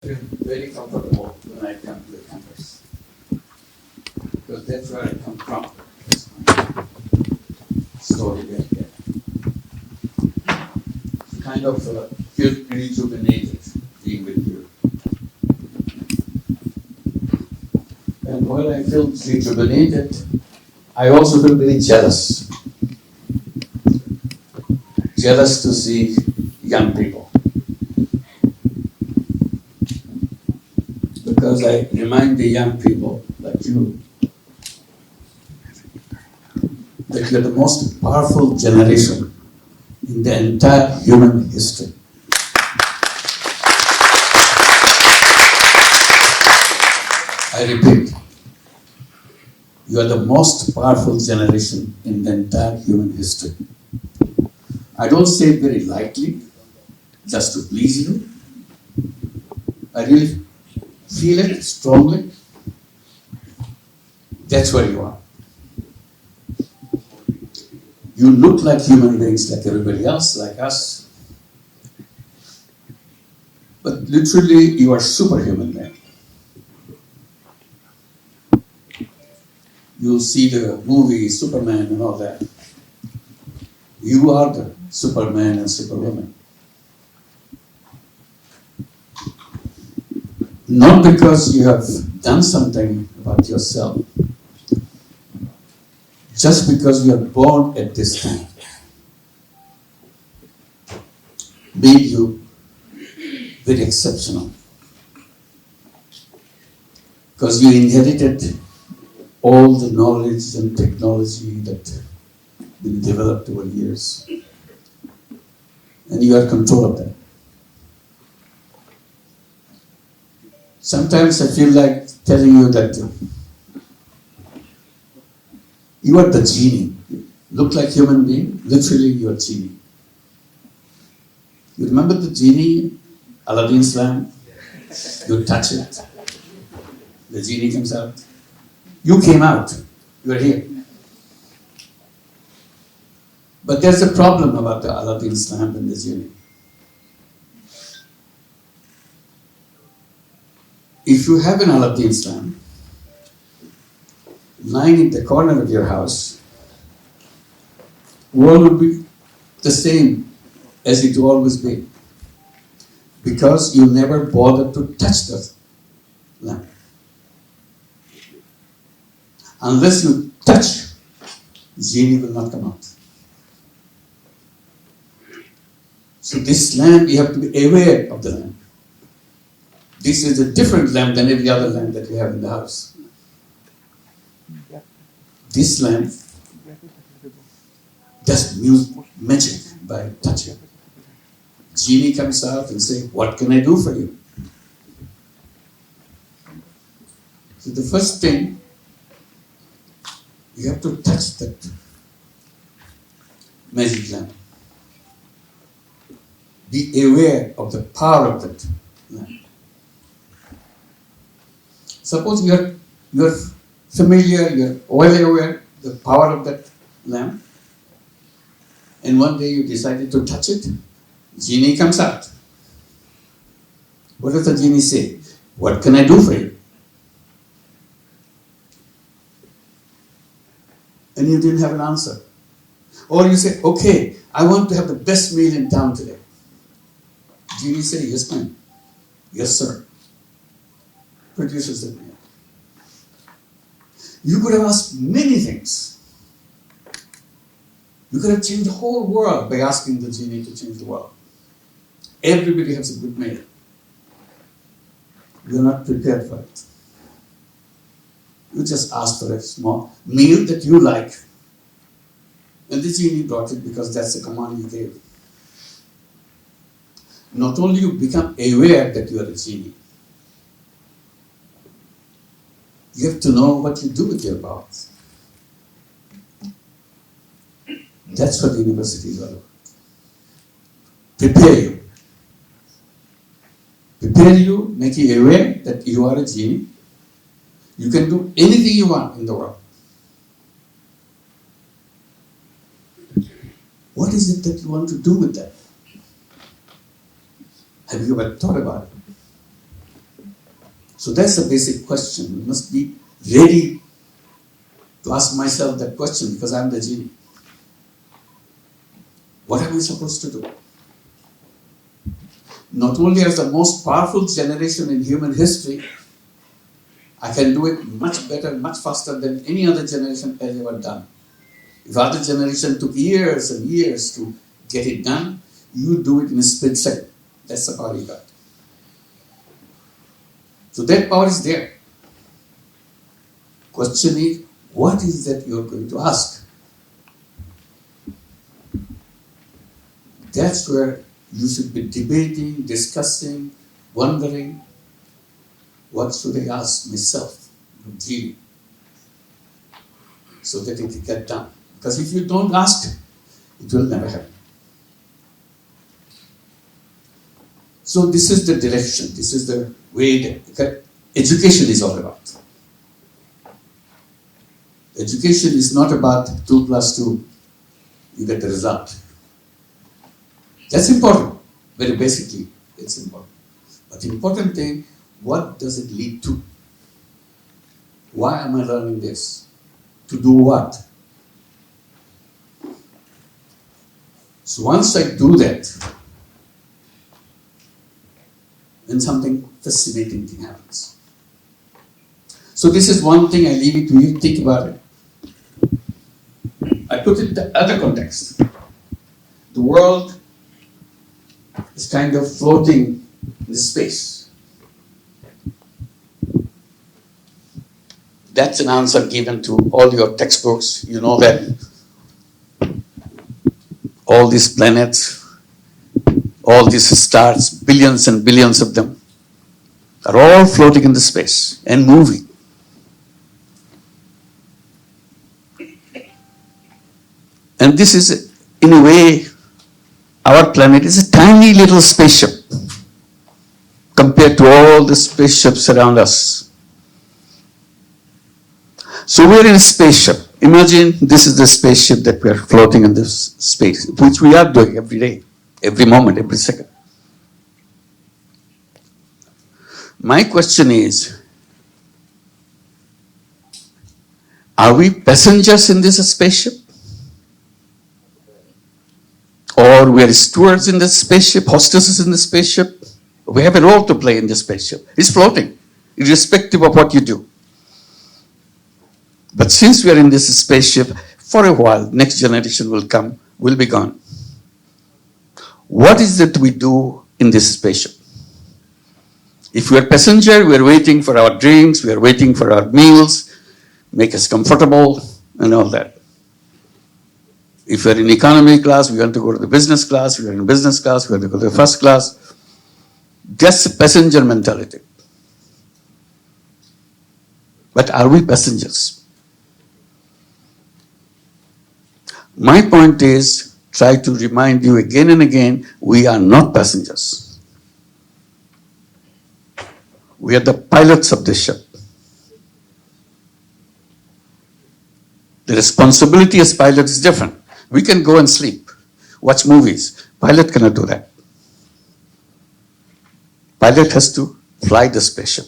I feel very comfortable when I come to the campus because that's where I come from. That's my story right there. Kind of feel rejuvenated being with you. And while I feel rejuvenated, I also feel very jealous. Jealous to see young people. Because I remind the young people like you that you're the most powerful generation in the entire human history. I repeat, you are the most powerful generation in the entire human history. I don't say it very lightly, just to please you. I really feel it strongly. That's where you are. You look like human beings like everybody else, like us. But literally, you are superhuman men. You'll see the movie Superman and all that. You are the Superman and Superwoman. Not because you have done something about yourself, just because you are born at this time, made you very exceptional. Because you inherited all the knowledge and technology that been developed over years. And you are in control of that. Sometimes I feel like telling you that you are the genie. You look like human being, literally you are genie. You remember the genie, Aladdin's lamp? You touch it, the genie comes out. You came out, you are here. But there's a problem about the Aladdin's lamp and the genie. If you have an Aladdin's lamp lying in the corner of your house, world would be the same as it always been. Because you never bothered to touch the lamp. Unless you touch, genie will not come out. So this lamp, you have to be aware of the lamp. This is a different lamp than every other lamp that we have in the house. This lamp does magic by touching. Genie comes out and says, "What can I do for you?" So the first thing, you have to touch that magic lamp. Be aware of the power of that lamp. Suppose you're familiar, you're well aware of the power of that lamp, and one day you decided to touch it, genie comes out. What does the genie say? "What can I do for you?" And you didn't have an answer. Or you say, "Okay, I want to have the best meal in town today." Genie say, "Yes, ma'am." "Yes, sir." Produces the meal. You could have asked many things. You could have changed the whole world by asking the genie to change the world. Everybody has a good meal. You're not prepared for it. You just asked for a small meal that you like. And the genie brought it because that's the command you gave. Not only you become aware that you are a genie, you have to know what you do with your powers. That's what the university is all about. Prepare you. Prepare you, make you aware that you are a genie. You can do anything you want in the world. What is it that you want to do with that? Have you ever thought about it? So that's the basic question. We must be ready to ask myself that question because I'm the genie. What am I supposed to do? Not only as the most powerful generation in human history, I can do it much better, much faster than any other generation has ever done. If other generation took years and years to get it done, you do it in a split second. That's the power you got. So that power is there. Question is, what is that you're going to ask? That's where you should be debating, discussing, wondering, what should I ask myself, genie, so that it will get done. Because if you don't ask, it will never happen. So this is the direction, this is the way that education is all about. Education is not about 2 plus 2, you get the result. That's important, very basically, it's important. But the important thing, what does it lead to? Why am I learning this? To do what? So once I do that, then something fascinating thing happens. So this is one thing I leave it to you, think about it. I put it in the other context. The world is kind of floating in space. That's an answer given to all your textbooks. You know that all these planets, all these stars, billions and billions of them, are all floating in the space and moving. And this is, in a way, our planet is a tiny little spaceship compared to all the spaceships around us. So we're in a spaceship. Imagine this is the spaceship that we are floating in this space, which we are doing every day, every moment, every second. My question is, are we passengers in this spaceship? Or we are stewards in this spaceship, hostesses in the spaceship? We have a role to play in this spaceship. It's floating, irrespective of what you do. But since we are in this spaceship, for a while, next generation will come, will be gone. What is it we do in this spaceship? If we are passenger, we are waiting for our drinks, we are waiting for our meals, make us comfortable, and all that. If we are in economy class, we want to go to the business class, we are in business class, we want to go to the first class. That's a passenger mentality. But are we passengers? My point is, try to remind you again and again, we are not passengers. We are the pilots of this ship. The responsibility as pilot is different. We can go and sleep, watch movies. Pilot cannot do that. Pilot has to fly the spaceship,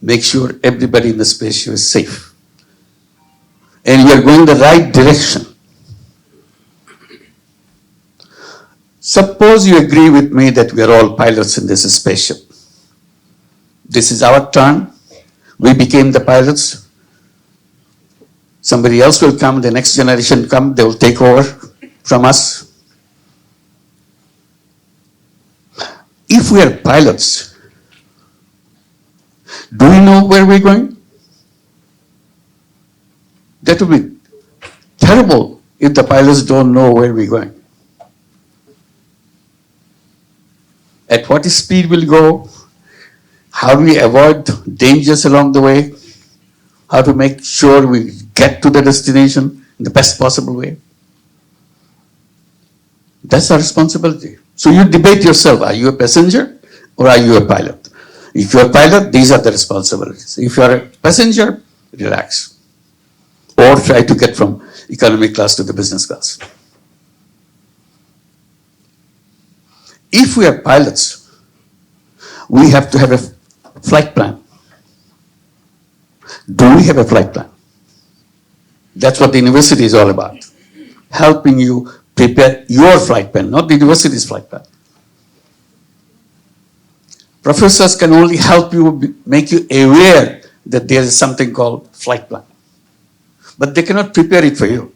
make sure everybody in the spaceship is safe. And we are going the right direction. Suppose you agree with me that we are all pilots in this spaceship. This is our turn. We became the pilots. Somebody else will come, the next generation come, they will take over from us. If we are pilots, do we know where we're going? That would be terrible if the pilots don't know where we're going. At what speed we'll go, how do we avoid dangers along the way, how to make sure we get to the destination in the best possible way. That's our responsibility. So you debate yourself, are you a passenger or are you a pilot? If you're a pilot, these are the responsibilities. If you're a passenger, relax. Or try to get from economy class to the business class. If we are pilots, we have to have a Flight plan. Do we have a flight plan? That's what the university is all about. Helping you prepare your flight plan, not the university's flight plan. Professors can only help you, make you aware that there is something called flight plan. But they cannot prepare it for you.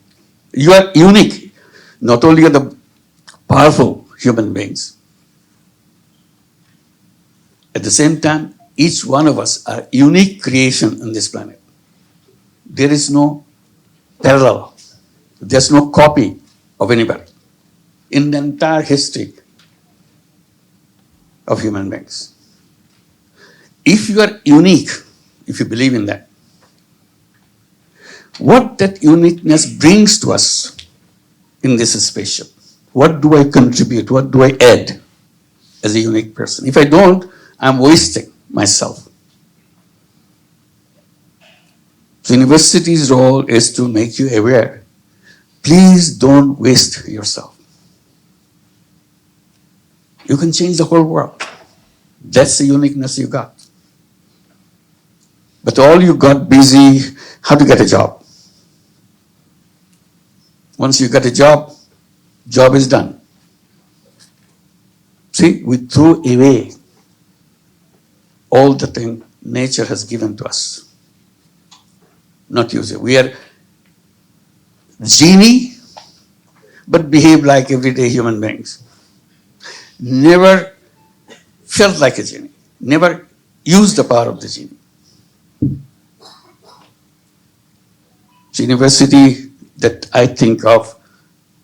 You are unique. Not only are the powerful human beings, at the same time, each one of us are unique creation on this planet. There is no parallel. There's no copy of anybody in the entire history of human beings. If you are unique, if you believe in that, what that uniqueness brings to us in this spaceship, what do I contribute, what do I add as a unique person? If I don't, I'm wasting myself. So university's role is to make you aware. Please don't waste yourself. You can change the whole world. That's the uniqueness you got. But all you got busy, how to get a job. Once you get a job is done. See, we threw away all the thing nature has given to us. Not use it. We are genie, but behave like everyday human beings. Never felt like a genie. Never used the power of the genie. So university that I think of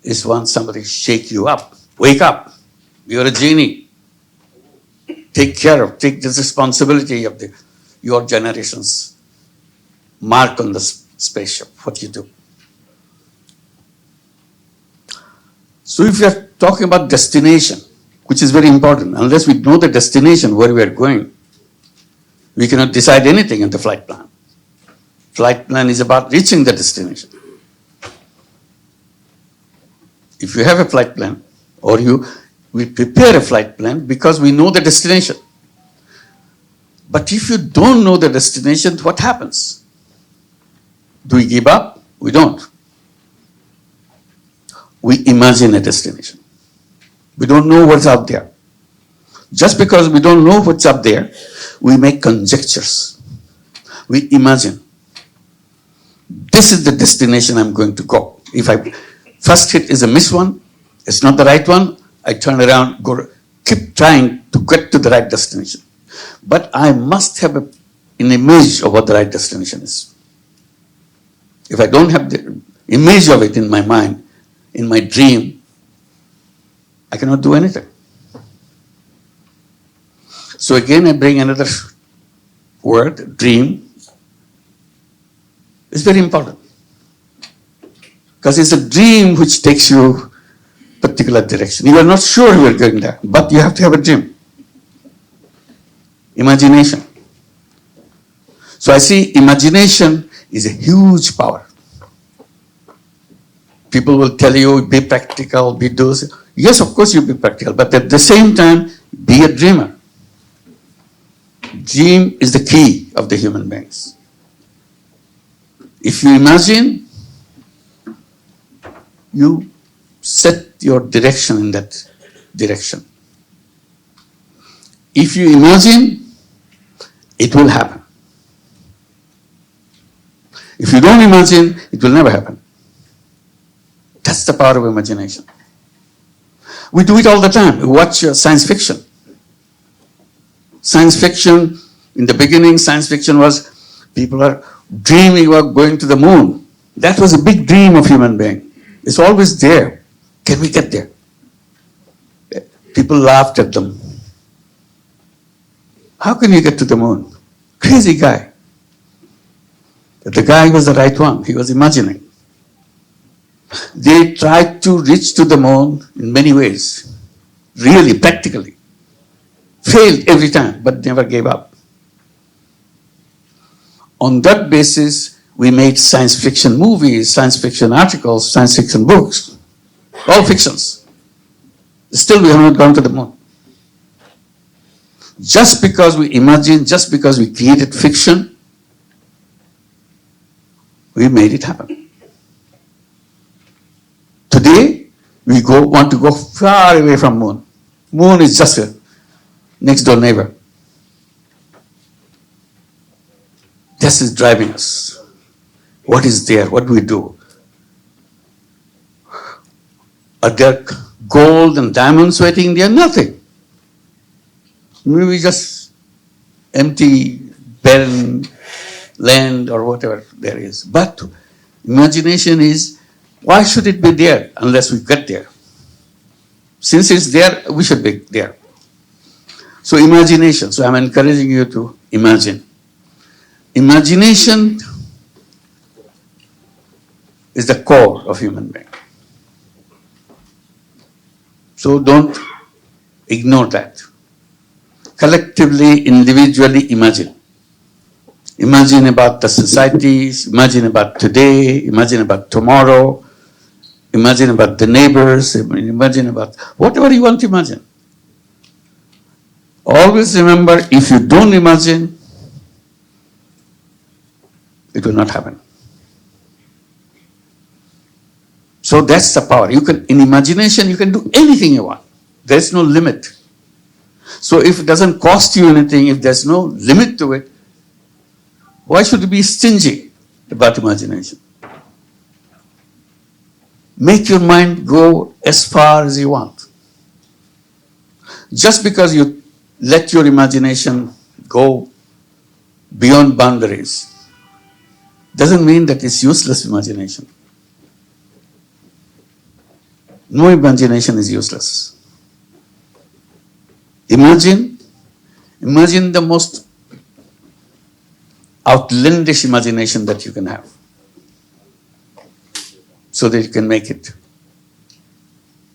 is when somebody shake you up. Wake up. You're a genie. Take care of, take the responsibility of your generation's mark on the spaceship, what you do. So if you are talking about destination, which is very important, unless we know the destination where we are going, we cannot decide anything in the flight plan. Flight plan is about reaching the destination. If you have a flight plan, or we prepare a flight plan because we know the destination. But if you don't know the destination, what happens? Do we give up? We don't. We imagine a destination. We don't know what's out there. Just because we don't know what's up there, we make conjectures. We imagine. This is the destination I'm going to go. If I first hit is a miss one, it's not the right one, I turn around, go, keep trying to get to the right destination. But I must have an image of what the right destination is. If I don't have the image of it in my mind, in my dream, I cannot do anything. So again, I bring another word, dream. It's very important. Because it's a dream which takes you a particular direction. You are not sure you are going there, but you have to have a dream. Imagination. So I see imagination is a huge power. People will tell you, be practical, be those. Yes, of course you be practical, but at the same time, be a dreamer. Dream is the key of the human beings. If you imagine, you set your direction in that direction. If you imagine, it will happen. If you don't imagine, it will never happen. That's the power of imagination. We do it all the time. We watch science fiction. Science fiction, in the beginning, science fiction was people are dreaming about going to the moon. That was a big dream of human being. It's always there. Can we get there? People laughed at them. How can you get to the moon? Crazy guy. But the guy was the right one. He was imagining. They tried to reach to the moon in many ways. Really, practically. Failed every time, but never gave up. On that basis, we made science fiction movies, science fiction articles, science fiction books. All fictions. Still, we have not gone to the moon. Just because we imagine, just because we created fiction, we made it happen. Today, we want to go far away from moon. Moon is just a next door neighbor. This is driving us. What is there? What do we do? Are there gold and diamonds waiting there? Nothing. Maybe just empty, barren land or whatever there is. But imagination is, why should it be there unless we get there? Since it's there, we should be there. So imagination. So I'm encouraging you to imagine. Imagination is the core of human being. So don't ignore that. Collectively, individually imagine. Imagine about the societies, imagine about today, imagine about tomorrow, imagine about the neighbors, imagine about whatever you want to imagine. Always remember, if you don't imagine, it will not happen. So that's the power. You can, in imagination, you can do anything you want. There's no limit. So if it doesn't cost you anything, if there's no limit to it, why should you be stingy about imagination? Make your mind go as far as you want. Just because you let your imagination go beyond boundaries doesn't mean that it's useless imagination. No imagination is useless. Imagine the most outlandish imagination that you can have, so that you can make it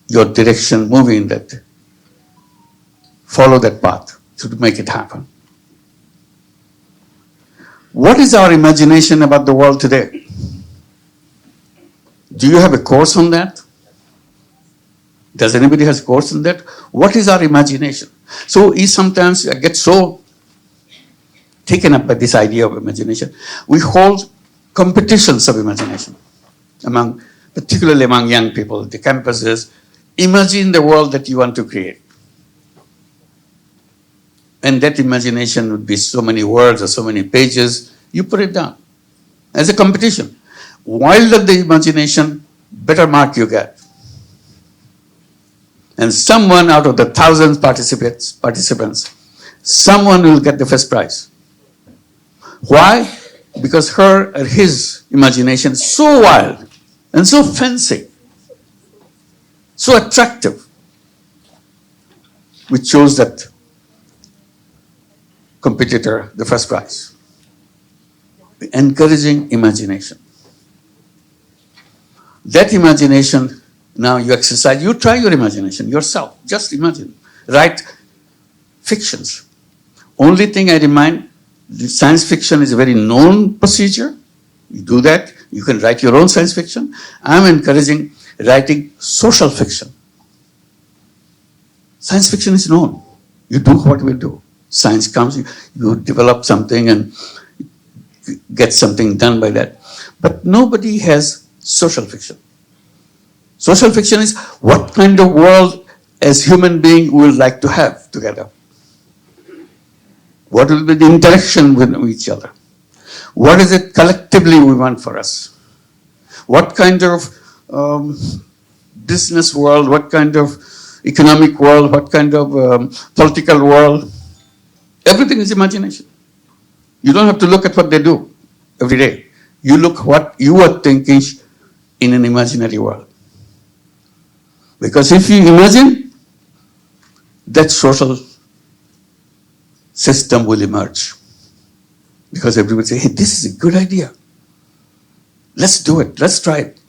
your direction, moving in that, follow that path to make it happen. What is our imagination about the world today? Do you have a course on that? Does anybody have a course on that? What is our imagination? So sometimes I get so taken up by this idea of imagination. We hold competitions of imagination, particularly among young people, the campuses. Imagine the world that you want to create. And that imagination would be so many words or so many pages. You put it down as a competition. Wilder the imagination, better mark you get. And someone out of the thousands participants, someone will get the first prize. Why? Because her or his imagination is so wild and so fancy, so attractive, we chose that competitor the first prize. Encouraging imagination. That imagination, now you exercise, you try your imagination yourself. Just imagine. Write fictions. Only thing I remind, science fiction is a very known procedure. You do that. You can write your own science fiction. I'm encouraging writing social fiction. Science fiction is known. You do what we do. Science comes, you develop something and get something done by that. But nobody has social fiction. Social fiction is what kind of world as human beings we would like to have together. What will be the interaction with each other? What is it collectively we want for us? What kind of business world, what kind of economic world, what kind of political world? Everything is imagination. You don't have to look at what they do every day. You look what you are thinking in an imaginary world. Because if you imagine, that social system will emerge. Because everybody say, hey, this is a good idea. Let's do it. Let's try it.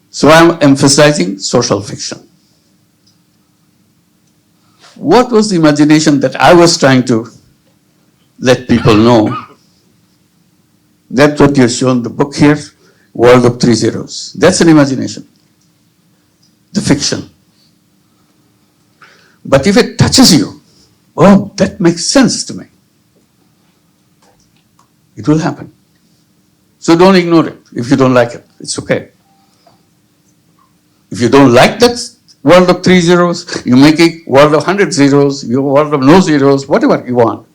So I'm emphasizing social fiction. What was the imagination that I was trying to let people know? That's what you've shown the book here, World of Three Zeros. That's an imagination. The fiction. But if it touches you, Oh, that makes sense to me. It will happen. So don't ignore it if you don't like it. It's okay. If you don't like that world of 3 zeros, you make a world of 100 zeros, your world of no zeros, whatever you want.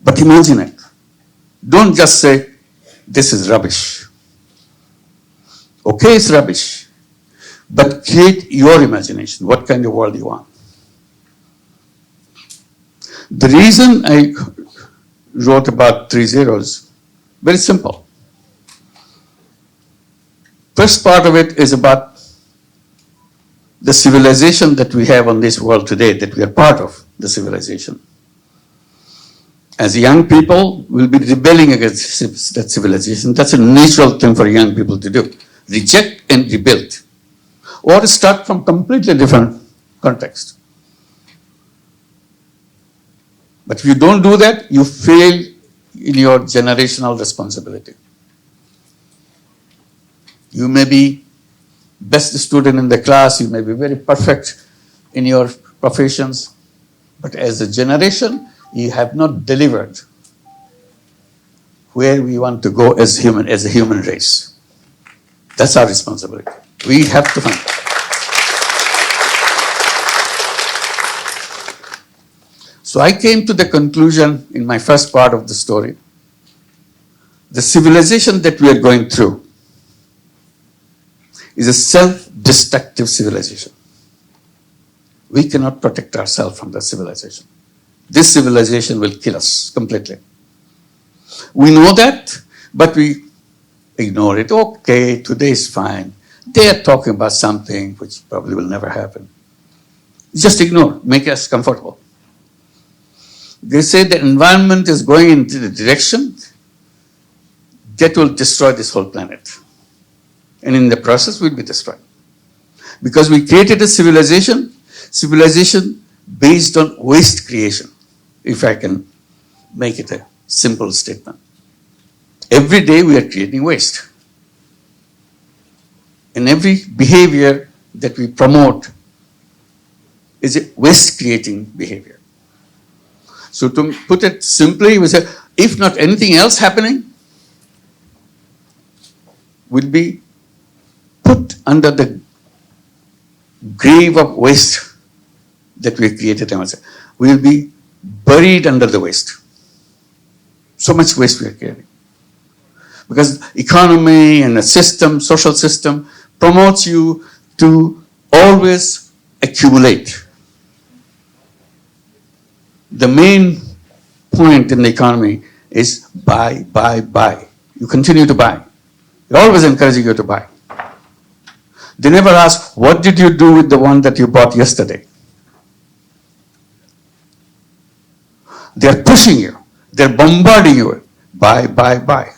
But imagine it. Don't just say, this is rubbish. Okay, it's rubbish. But create your imagination, what kind of world you want. The reason I wrote about 3 zeros, very simple. First part of it is about the civilization that we have on this world today, that we are part of the civilization. As young people, we'll be rebelling against that civilization. That's a natural thing for young people to do. Reject and rebuild. Or start from completely different context. But if you don't do that, you fail in your generational responsibility. You may be best student in the class, you may be very perfect in your professions, but as a generation, you have not delivered where we want to go as a human race. That's our responsibility. We have to find it. So I came to the conclusion in my first part of the story, the civilization that we are going through is a self-destructive civilization. We cannot protect ourselves from that civilization. This civilization will kill us completely. We know that, but we ignore it. Okay, today is fine. They are talking about something which probably will never happen. Just ignore, make us comfortable. They say the environment is going into the direction that will destroy this whole planet. And in the process, we'll be destroyed. Because we created a civilization based on waste creation, if I can make it a simple statement. Every day we are creating waste. And every behavior that we promote is a waste-creating behavior. So to put it simply, we say, if not anything else happening, will be put under the grave of waste that we created. We will be buried under the waste. So much waste we are creating. Because economy and a system, social system, promotes you to always accumulate. The main point in the economy is buy, buy, buy. You continue to buy. They're always encouraging you to buy. They never ask, what did you do with the one that you bought yesterday? They're pushing you. They're bombarding you. Buy, buy, buy.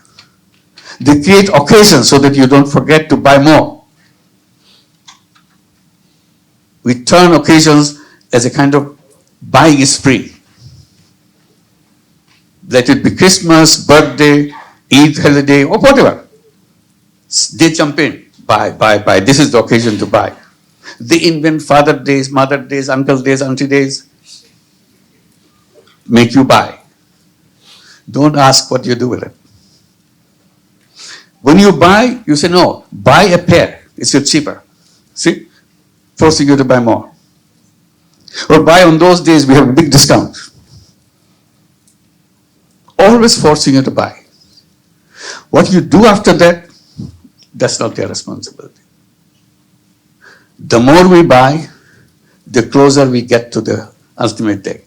They create occasions so that you don't forget to buy more. We turn occasions as a kind of buying spree. Let it be Christmas, birthday, Eid holiday, or whatever. They jump in. Buy, buy, buy. This is the occasion to buy. They invent Father Days, Mother Days, Uncle Days, Auntie Days. Make you buy. Don't ask what you do with it. When you buy, you say, no, buy a pair. It's cheaper. See? Forcing you to buy more. Or buy on those days, we have a big discount. Always forcing you to buy. What you do after that, that's not their responsibility. The more we buy, the closer we get to the ultimate day.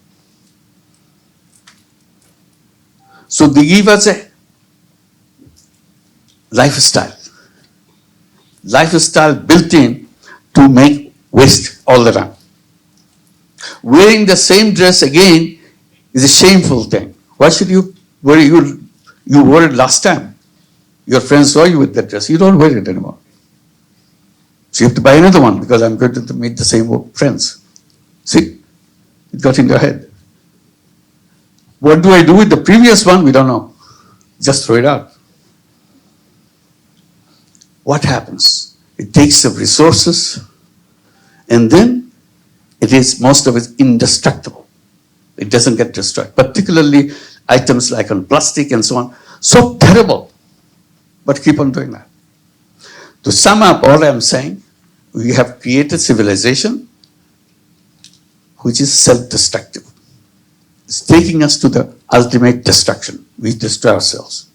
So they give us a lifestyle. Lifestyle built in to make waste all the time. Wearing the same dress again is a shameful thing. Why should you wear it? You wore it last time. Your friends saw you with that dress. You don't wear it anymore. So you have to buy another one because I'm going to meet the same friends. See? It got in your head. What do I do with the previous one? We don't know. Just throw it out. What happens? It takes up resources and then it is most of it indestructible. It doesn't get destroyed. Particularly items like on plastic and so on. So terrible. But keep on doing that. To sum up all I'm saying, we have created civilization which is self-destructive. It's taking us to the ultimate destruction. We destroy ourselves.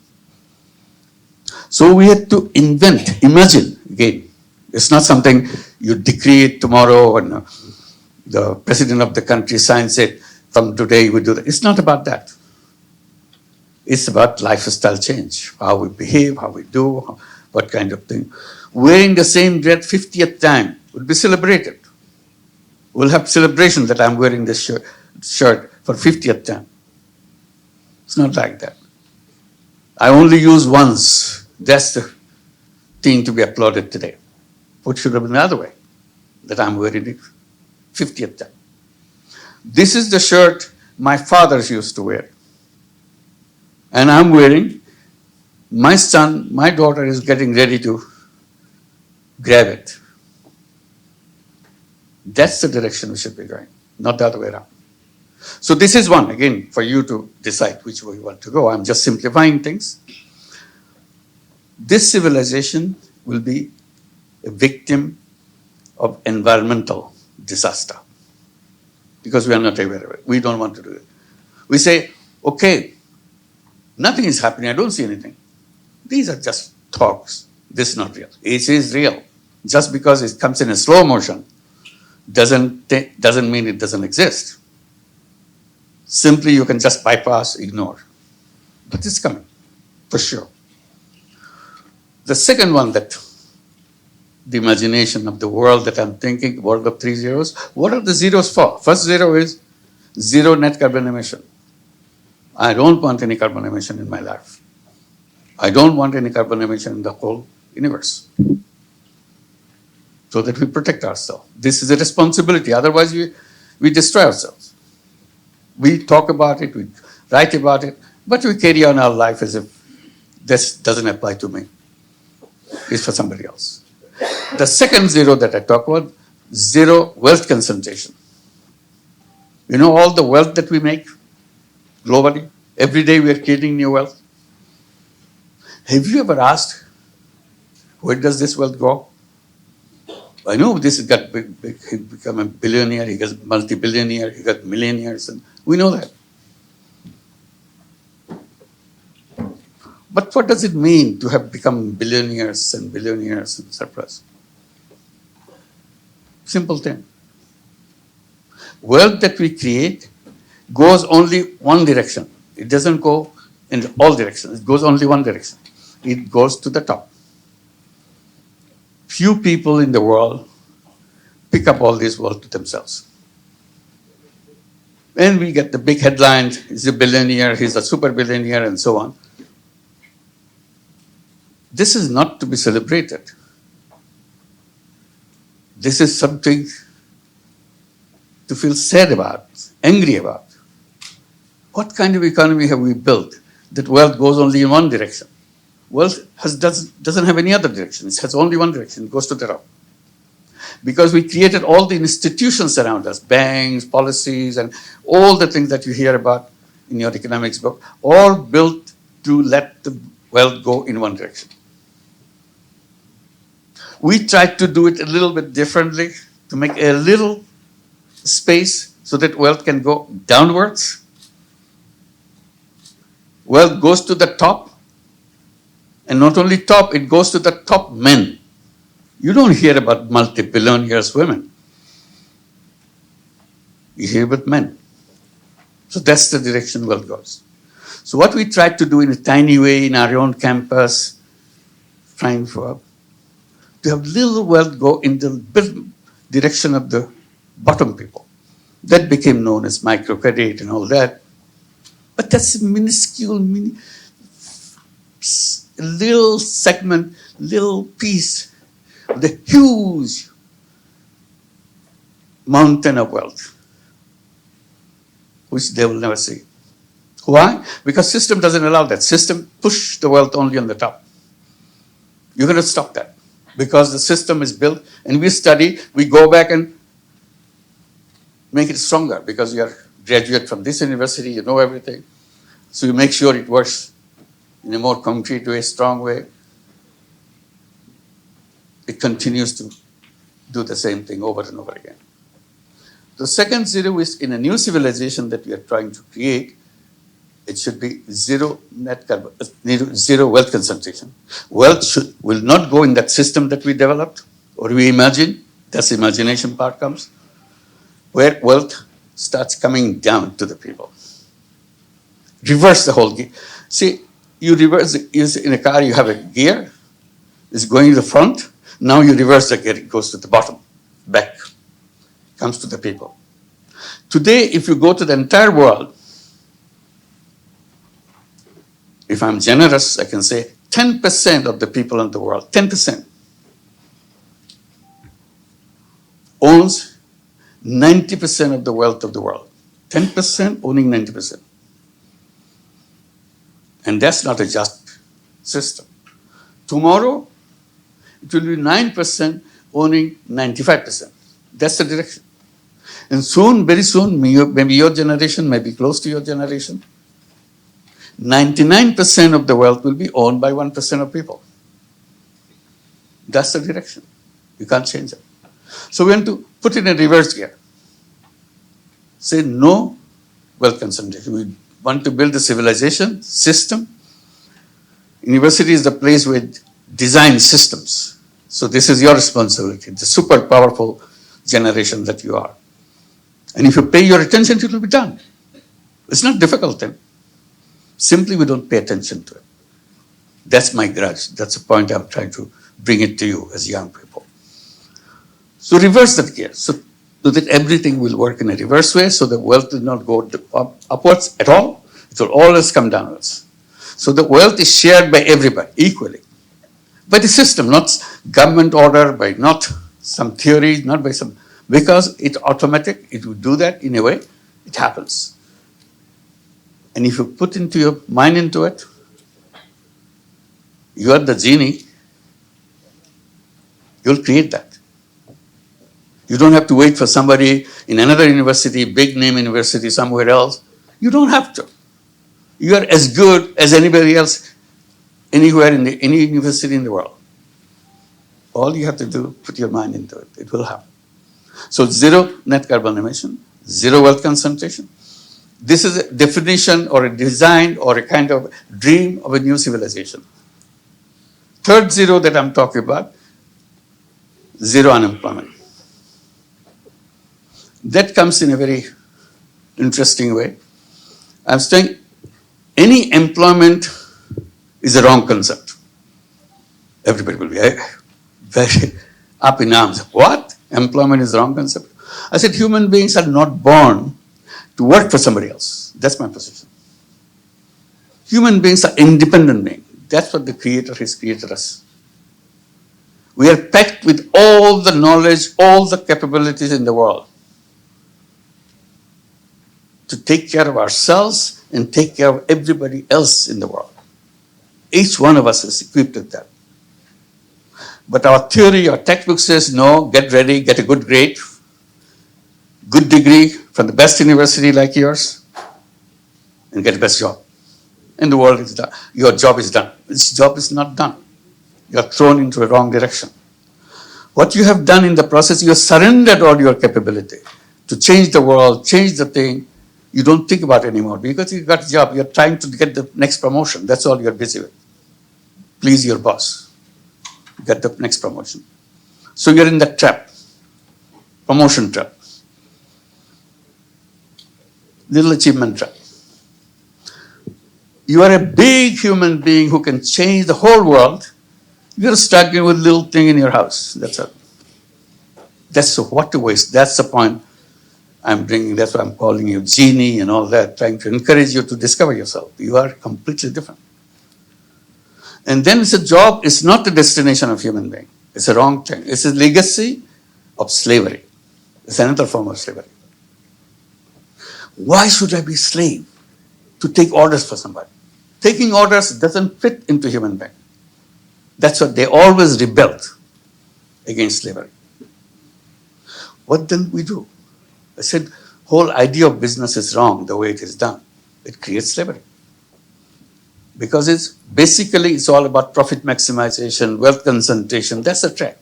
So we had to invent, imagine, again. It's not something you decree it tomorrow and the president of the country signs it, from today we do that. It's not about that. It's about lifestyle change, how we behave, how we do, what kind of thing. Wearing the same dress 50th time would be celebrated. We'll have celebration that I'm wearing this shirt for 50th time. It's not like that. I only use once. That's the thing to be applauded today. What should have been the other way? That I'm wearing it 50th time. This is the shirt my fathers used to wear. And I'm wearing, my son, my daughter is getting ready to grab it. That's the direction we should be going, not the other way around. So this is one, again, for you to decide which way you want to go. I'm just simplifying things. This civilization will be a victim of environmental disaster because we are not aware of it. We don't want to do it. We say, okay, nothing is happening. I don't see anything. These are just talks. This is not real. It is real. Just because it comes in a slow motion doesn't mean it doesn't exist. Simply you can just bypass, ignore. But it's coming, for sure. The second one, that the imagination of the world that I'm thinking, world of 3 zeros, what are the zeros for? First zero is zero net carbon emission. I don't want any carbon emission in my life. I don't want any carbon emission in the whole universe. So that we protect ourselves. This is a responsibility. Otherwise, we destroy ourselves. We talk about it, we write about it, but we carry on our life as if this doesn't apply to me. It's for somebody else. The second zero that I talk about, zero wealth concentration. You know all the wealth that we make globally? Every day we are creating new wealth. Have you ever asked, where does this wealth go? I know this has got big, he become a billionaire, he got multi-billionaire, he got millionaires, and we know that. But what does it mean to have become billionaires and surplus? Simple thing. Wealth that we create goes only one direction. It doesn't go in all directions. It goes only one direction. It goes to the top. Few people in the world pick up all this wealth to themselves. And we get the big headlines, he's a billionaire, he's a super billionaire, and so on. This is not to be celebrated. This is something to feel sad about, angry about. What kind of economy have we built that wealth goes only in one direction? Wealth doesn't have any other direction. It has only one direction. It goes to the top. Because we created all the institutions around us, banks, policies, and all the things that you hear about in your economics book, all built to let the wealth go in one direction. We tried to do it a little bit differently, to make a little space so that wealth can go downwards. Wealth goes to the top, and not only top, it goes to the top men. You don't hear about multi-billionaires women. You hear about men. So that's the direction wealth goes. So what we tried to do in a tiny way in our own campus, trying to have little wealth go in the direction of the bottom people. That became known as microcredit and all that. But that's a minuscule, little segment, little piece of the huge mountain of wealth, which they will never see. Why? Because system doesn't allow that. System push the wealth only on the top. You're going to stop that. Because the system is built, and we study, we go back and make it stronger because we are graduate from this university, you know everything. So you make sure it works in a more concrete way, strong way. It continues to do the same thing over and over again. The second zero is in a new civilization that we are trying to create, it should be zero net carbon, zero wealth concentration. Wealth will not go in that system that we developed or we imagine. That's the imagination part comes, where wealth starts coming down to the people. Reverse the whole gear. See, you reverse in a car, you have a gear, it's going to the front. Now you reverse the gear, it goes to the bottom, back, comes to the people. Today, if you go to the entire world, if I'm generous, I can say 10% of the people in the world, 10%, owns 90% of the wealth of the world. 10% owning 90%. And that's not a just system. Tomorrow, it will be 9% owning 95%. That's the direction. And soon, very soon, maybe your generation, maybe close to your generation, 99% of the wealth will be owned by 1% of people. That's the direction. You can't change it. So we want to put it in reverse gear. Say no wealth concentration. We want to build a civilization system. University is the place where design systems. So this is your responsibility, the super powerful generation that you are. And if you pay your attention, it will be done. It's not difficult then. Simply we don't pay attention to it. That's my grudge. That's the point I'm trying to bring it to you as young people. So reverse that gear, so that everything will work in a reverse way, so the wealth will not go upwards at all. It will always come downwards. So the wealth is shared by everybody equally. By the system, not government order, by not some theory, not by some, because it's automatic, it will do that in a way, it happens. And if you put into your mind into it, you are the genie, you'll create that. You don't have to wait for somebody in another university, big name university somewhere else. You don't have to. You are as good as anybody else anywhere in any university in the world. All you have to do, put your mind into it. It will happen. So zero net carbon emission, zero wealth concentration. This is a definition or a design or a kind of dream of a new civilization. Third zero that I'm talking about, zero unemployment. That comes in a very interesting way. I'm saying any employment is a wrong concept. Everybody will be very up in arms. What? Employment is the wrong concept? I said human beings are not born to work for somebody else. That's my position. Human beings are independent beings. That's what the Creator has created us. We are packed with all the knowledge, all the capabilities in the world to take care of ourselves and take care of everybody else in the world. Each one of us is equipped with that. But our theory, our textbook says, no, get ready, get a good grade, good degree from the best university like yours, and get the best job. And the world is done. Your job is done. This job is not done. You are thrown into a wrong direction. What you have done in the process, you have surrendered all your capability to change the world, change the thing. You don't think about it anymore because you got a job. You're trying to get the next promotion. That's all you're busy with. Please your boss. Get the next promotion. So you're in that trap, promotion trap, little achievement trap. You are a big human being who can change the whole world. You're stuck with a little thing in your house. That's it. That's what a waste. That's the point I'm bringing. That's why I'm calling you genie and all that, trying to encourage you to discover yourself. You are completely different. And then it's a job, it's not the destination of human being. It's a wrong thing. It's a legacy of slavery. It's another form of slavery. Why should I be slave to take orders for somebody? Taking orders doesn't fit into human being. That's what they always rebelled against slavery. What then we do? I said, whole idea of business is wrong the way it is done. It creates slavery. Because it's all about profit maximization, wealth concentration. That's the track.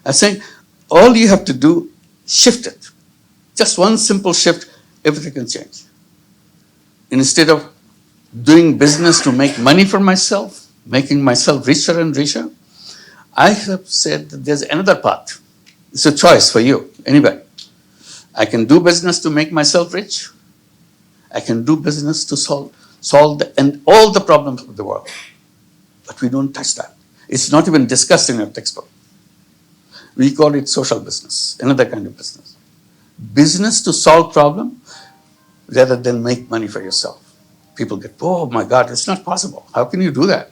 I'm saying all you have to do, shift it. Just one simple shift, everything can change. Instead of doing business to make money for myself, making myself richer and richer, I have said that there's another path. It's a choice for you, anybody. I can do business to make myself rich. I can do business to solve all the problems of the world. But we don't touch that. It's not even discussed in our textbook. We call it social business, another kind of business. Business to solve problem rather than make money for yourself. People get, oh my God, it's not possible. How can you do that?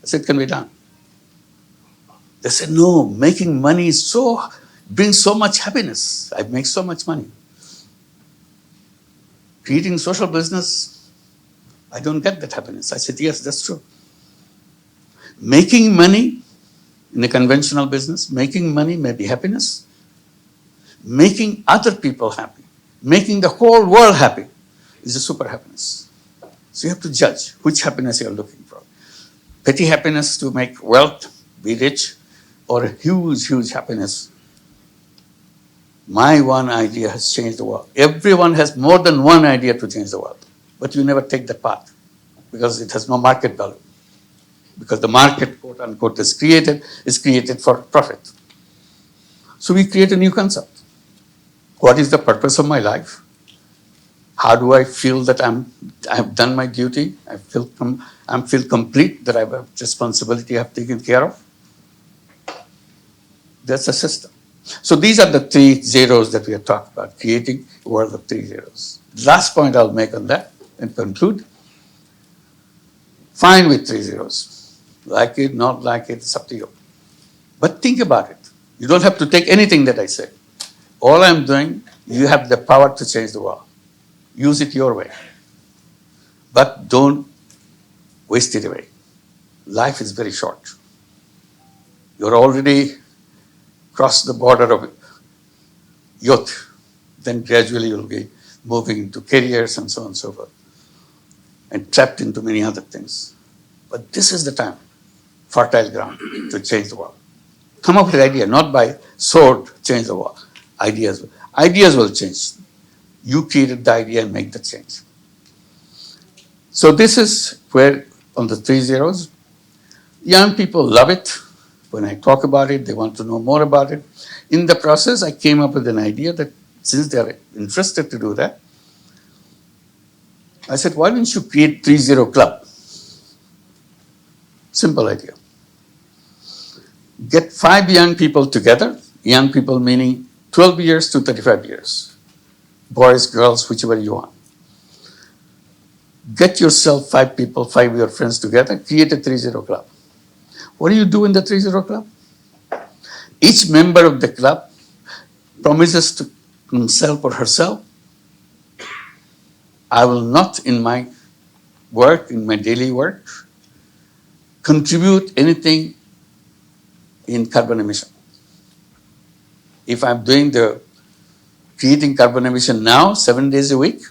I said, it can be done. They said, no, making money brings so much happiness. I make so much money. Creating social business, I don't get that happiness. I said, yes, that's true. Making money in a conventional business, making money may be happiness. Making other people happy, making the whole world happy is a super happiness. So you have to judge which happiness you are looking for. Petty happiness to make wealth, be rich, or a huge, huge happiness. My one idea has changed the world. Everyone has more than one idea to change the world. But you never take that path because it has no market value. Because the market, quote unquote, is created for profit. So we create a new concept. What is the purpose of my life? How do I feel that I have done my duty? I feel complete, that I have a responsibility I have taken care of. That's a system. So these are the 3 zeros that we are talking about, creating a world of 3 zeros. Last point I'll make on that and conclude. Fine with 3 zeros. Like it, not like it, it's up to you. But think about it. You don't have to take anything that I say. All I'm doing, you have the power to change the world. Use it your way. But don't waste it away. Life is very short. You're already crossed the border of youth. Then gradually you'll be moving into careers and so on and so forth. And trapped into many other things. But this is the time, fertile ground, to change the world. Come up with an idea, not by sword, change the world. Ideas will change. You created the idea and make the change. So this is where, on the 3 zeros, young people love it. When I talk about it, they want to know more about it. In the process, I came up with an idea that since they are interested to do that, I said, why don't you create 3-0 club? Simple idea. Get 5 young people together, young people meaning 12 years to 35 years. Boys, girls, whichever you want. Get yourself 5 people, 5 of your friends together, create a 3-0 club. What do you do in the 3-0 club? Each member of the club promises to himself or herself, I will not in my work, in my daily work, contribute anything in carbon emission. If I'm doing the creating carbon emission now, 7 days a week,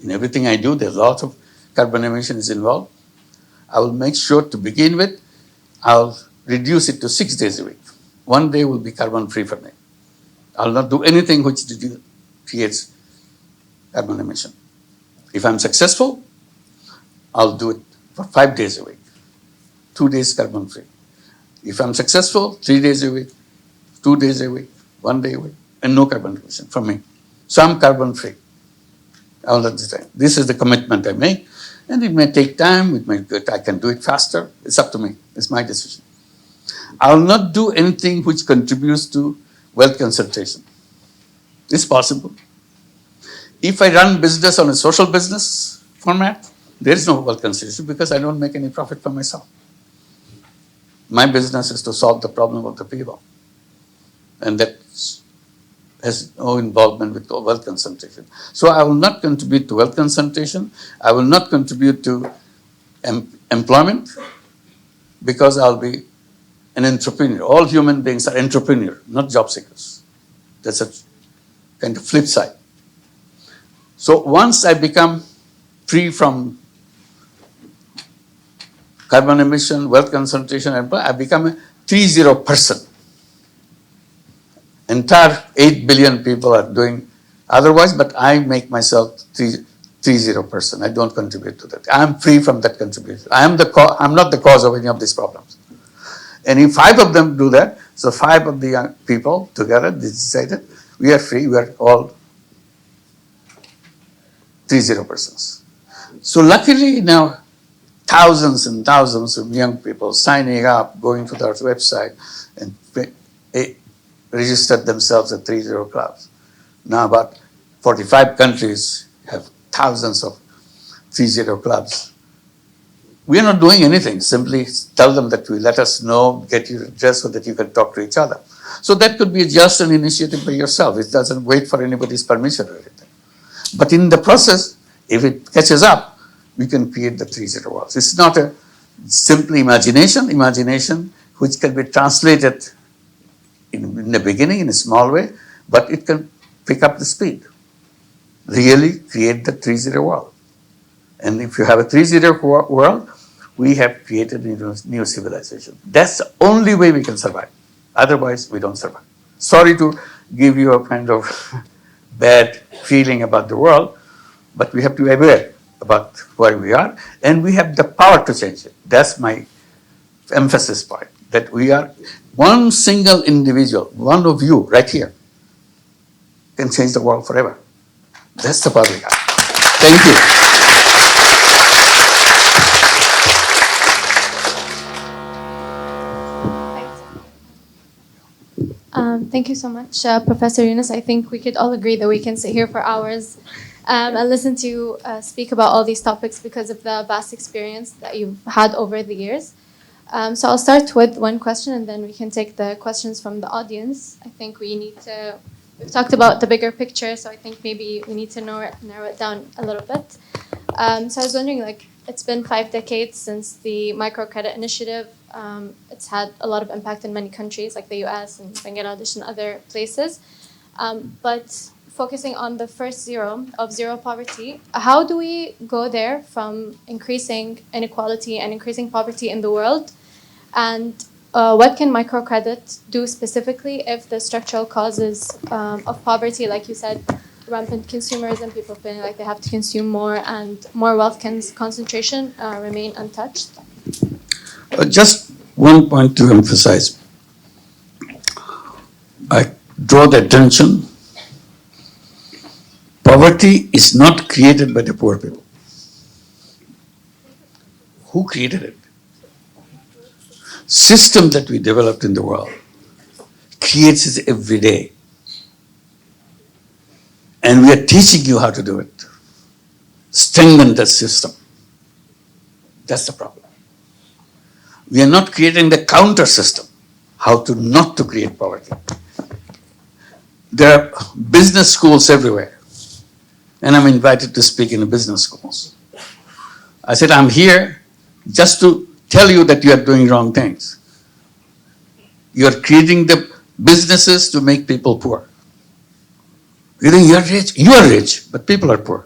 in everything I do, there's a lot of carbon emissions involved. I will make sure to begin with, I'll reduce it to 6 days a week. 1 day will be carbon free for me. I'll not do anything which creates carbon emission. If I'm successful, I'll do it for 5 days a week. 2 days carbon free. If I'm successful, 3 days a week, 2 days a week, 1 day a week, and no carbon emission from me. So I'm carbon free all of the time. This is the commitment I make. And it may take time, I can do it faster. It's up to me. It's my decision. I will not do anything which contributes to wealth concentration. It's possible. If I run business on a social business format, there is no wealth concentration because I don't make any profit for myself. My business is to solve the problem of the people. And that has no involvement with wealth concentration. So I will not contribute to wealth concentration. I will not contribute to employment because I'll be an entrepreneur. All human beings are entrepreneurs, not job seekers. That's a kind of flip side. So once I become free from carbon emission, wealth concentration, and I become a 3-0 person. Entire 8 billion people are doing otherwise, but I make myself 3-0 person. I don't contribute to that. I am free from that contribution. I'm not the cause of any of these problems. And if 5 of them do that, so 5 of the young people together decided we are free, we are all 3-0 persons. So luckily now thousands and thousands of young people signing up, going to their website and registered themselves at 3-0 clubs. Now about 45 countries have thousands of 3-0 clubs. We are not doing anything, simply tell them that we let us know, get your address so that you can talk to each other. So that could be just an initiative by yourself. It doesn't wait for anybody's permission or anything. But in the process, if it catches up, we can create the 3-0 worlds. It's not a simple imagination which can be translated in the beginning in a small way, but it can pick up the speed. Really create the 3-0 world. And if you have a 3-0 world, we have created a new civilization. That's the only way we can survive. Otherwise, we don't survive. Sorry to give you a kind of bad feeling about the world, but we have to be aware about where we are, and we have the power to change it. That's my emphasis point, that we are one single individual, one of you right here, can change the world forever. That's the power we have. Thank you. Thank you so much, Professor Yunus. I think we could all agree that we can sit here for hours and listen to you speak about all these topics because of the vast experience that you've had over the years. So I'll start with one question and then we can take the questions from the audience. I think we've talked about the bigger picture, so I think maybe we need to narrow it down a little bit. So I was wondering, it's been 5 decades since the microcredit initiative. It's had a lot of impact in many countries like the US and Bangladesh and other places. But focusing on the first zero poverty, how do we go there from increasing inequality and increasing poverty in the world? And what can microcredit do specifically if the structural causes of poverty, like you said, rampant consumerism, people feeling like they have to consume more and more wealth concentration remain untouched? Just one point to emphasize. I draw the attention. Poverty is not created by the poor people. Who created it? System that we developed in the world creates it every day. And we are teaching you how to do it. Strengthen that system. That's the problem. We are not creating the counter system, how to not to create poverty. There are business schools everywhere. And I'm invited to speak in the business schools. I said, I'm here just to tell you that you are doing wrong things. You are creating the businesses to make people poor. You think you're rich? You are rich, but people are poor.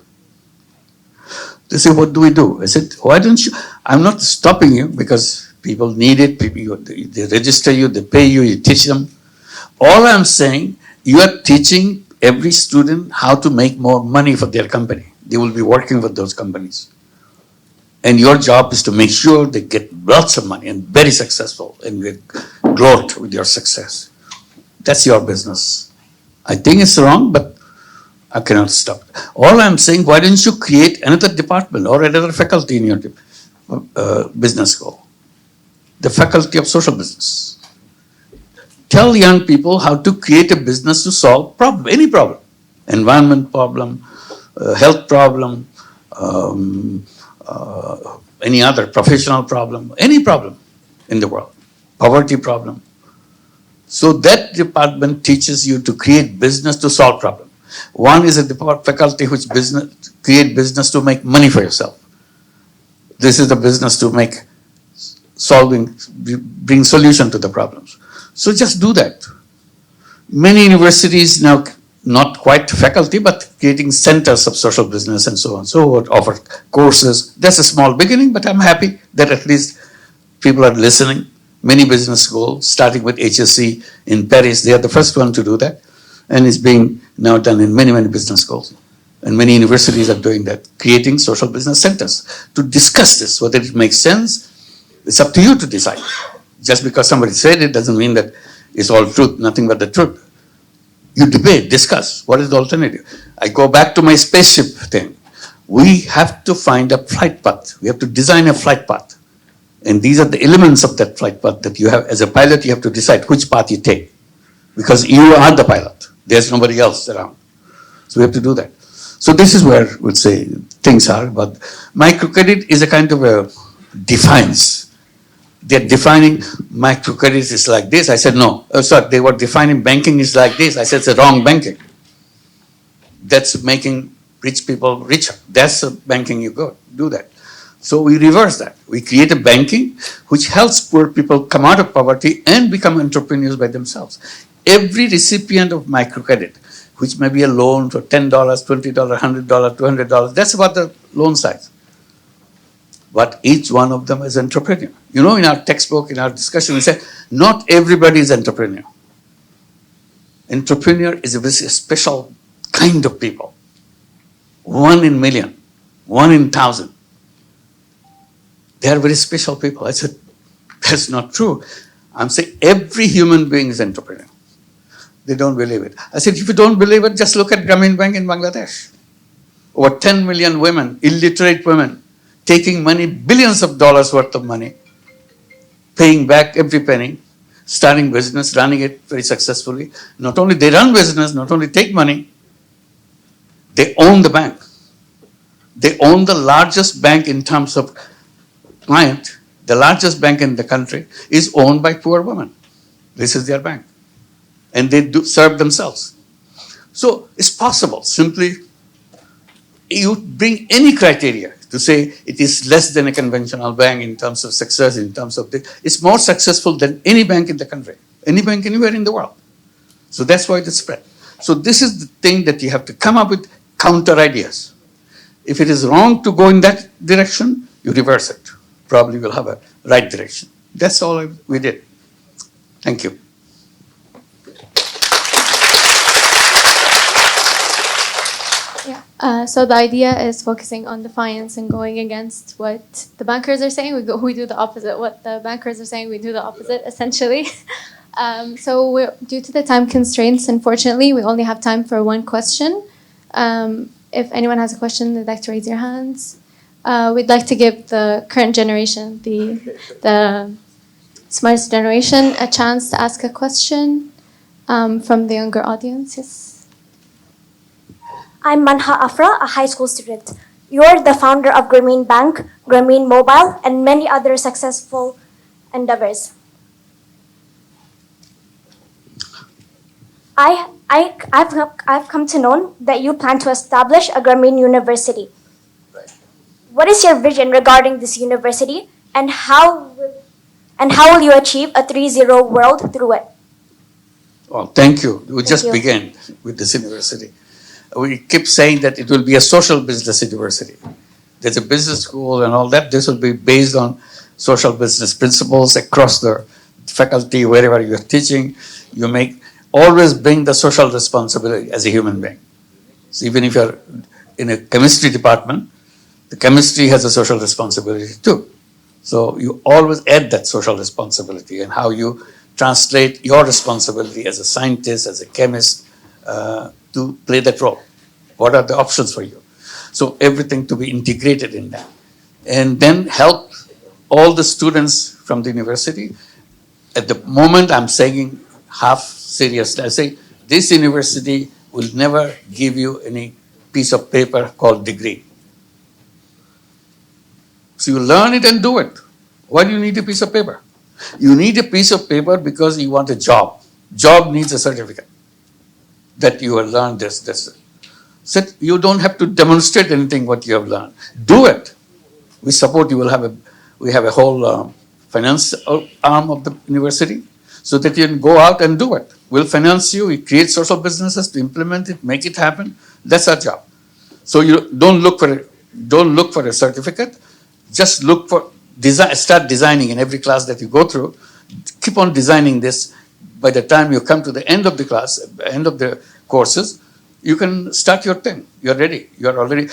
They say, what do we do? I said, why don't you? I'm not stopping you because people need it. They register you, they pay you, you teach them. All I'm saying, you are teaching every student how to make more money for their company. They will be working with those companies. And your job is to make sure they get lots of money and very successful and get growth with your success. That's your business. I think it's wrong, but I cannot stop. All I'm saying, why don't you create another department or another faculty in your business school? The faculty of social business. Tell young people how to create a business to solve any problem. Environment problem, health problem, any other professional problem, any problem in the world, poverty problem. So that department teaches you to create business to solve problems. One is a faculty which create business to make money for yourself. This is the business to bring solution to the problems. So just do that. Many universities now not quite faculty, but creating centers of social business and so on. So offer courses. That's a small beginning, but I'm happy that at least people are listening. Many business schools, starting with HSC in Paris, they are the first one to do that. And it's being now done in many, many business schools. And many universities are doing that, creating social business centers to discuss this, whether it makes sense. It's up to you to decide. Just because somebody said it doesn't mean that it's all truth, nothing but the truth. You debate, discuss, what is the alternative? I go back to my spaceship thing. We have to find a flight path. We have to design a flight path. And these are the elements of that flight path that you have, as a pilot, you have to decide which path you take. Because you are the pilot. There's nobody else around. So we have to do that. So this is where we'll say things are, but microcredit is a kind of a defiance. They're defining microcredit is like this. I said, no. Sorry, they were defining banking is like this. I said, it's a wrong banking. That's making rich people richer. That's the banking you go, do that. So we reverse that. We create a banking which helps poor people come out of poverty and become entrepreneurs by themselves. Every recipient of microcredit, which may be a loan for $10, $20, $100, $200, that's about the loan size. But each one of them is entrepreneur. You know, in our textbook, in our discussion, we say, not everybody is entrepreneur. Entrepreneur is a very special kind of people. 1 in million, 1 in 1,000. They are very special people. I said, that's not true. I'm saying every human being is entrepreneur. They don't believe it. I said, if you don't believe it, just look at Grameen Bank in Bangladesh. Over 10 million women, illiterate women, taking money, billions of dollars worth of money, paying back every penny, starting business, running it very successfully. Not only they run business, not only take money, they own the bank. They own the largest bank in terms of client. The largest bank in the country is owned by poor women. This is their bank. And they do serve themselves. So it's possible. Simply, you bring any criteria to say it is less than a conventional bank in terms of success, in terms of it's more successful than any bank in the country, any bank anywhere in the world. So that's why it is spread. So this is the thing that you have to come up with counter ideas. If it is wrong to go in that direction, you reverse it. Probably will have a right direction. That's all we did. Thank you. So the idea is focusing on defiance and going against what the bankers are saying. We do the opposite. What the bankers are saying, we do the opposite, essentially. So due to the time constraints, unfortunately, we only have time for one question. If anyone has a question, they'd like to raise your hands. We'd like to give the current generation, the smartest generation, a chance to ask a question from the younger audience. Yes. I'm Manha Afra, a high school student. You're the founder of Grameen Bank, Grameen Mobile, and many other successful endeavors. I've come to know that you plan to establish a Grameen University. What is your vision regarding this university, and how will you achieve a 3.0 world through it? Well, thank you. We just began with this university. We keep saying that it will be a social business university. There's a business school and all that. This will be based on social business principles across the faculty, wherever you're teaching. You always bring the social responsibility as a human being. So even if you're in a chemistry department, the chemistry has a social responsibility too. So you always add that social responsibility and how you translate your responsibility as a scientist, as a chemist, to play that role. What are the options for you? So everything to be integrated in that. And then help all the students from the university. At the moment, I'm saying half seriously. I say, this university will never give you any piece of paper called degree. So you learn it and do it. Why do you need a piece of paper? You need a piece of paper because you want a job. Job needs a certificate that you have learned this. So you don't have to demonstrate anything what you have learned. Do it. We support you. We have a whole finance arm of the university. so that you can go out and do it. We'll finance you, we create social businesses to implement it, make it happen. That's our job. So you don't look for a certificate, just look for design, start designing in every class that you go through. Keep on designing this. By the time you come to the end of the class, end of the courses, you can start your thing. You're ready. You're already,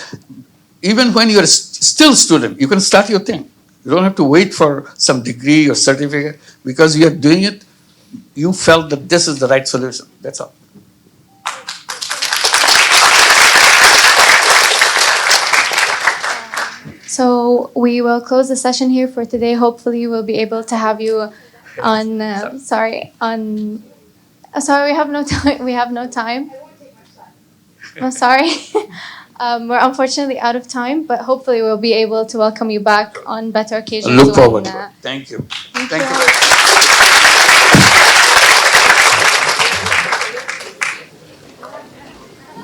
even when you're still student, you can start your thing. You don't have to wait for some degree or certificate because you're doing it. You felt that this is the right solution. That's all. So we will close the session here for today. Hopefully, we'll be able to have you on. Sorry, we have no time. We have no time. I'm sorry. We're unfortunately out of time, but hopefully we'll be able to welcome you back on better occasions. Look forward to it. Thank you. Thank Thank you. you.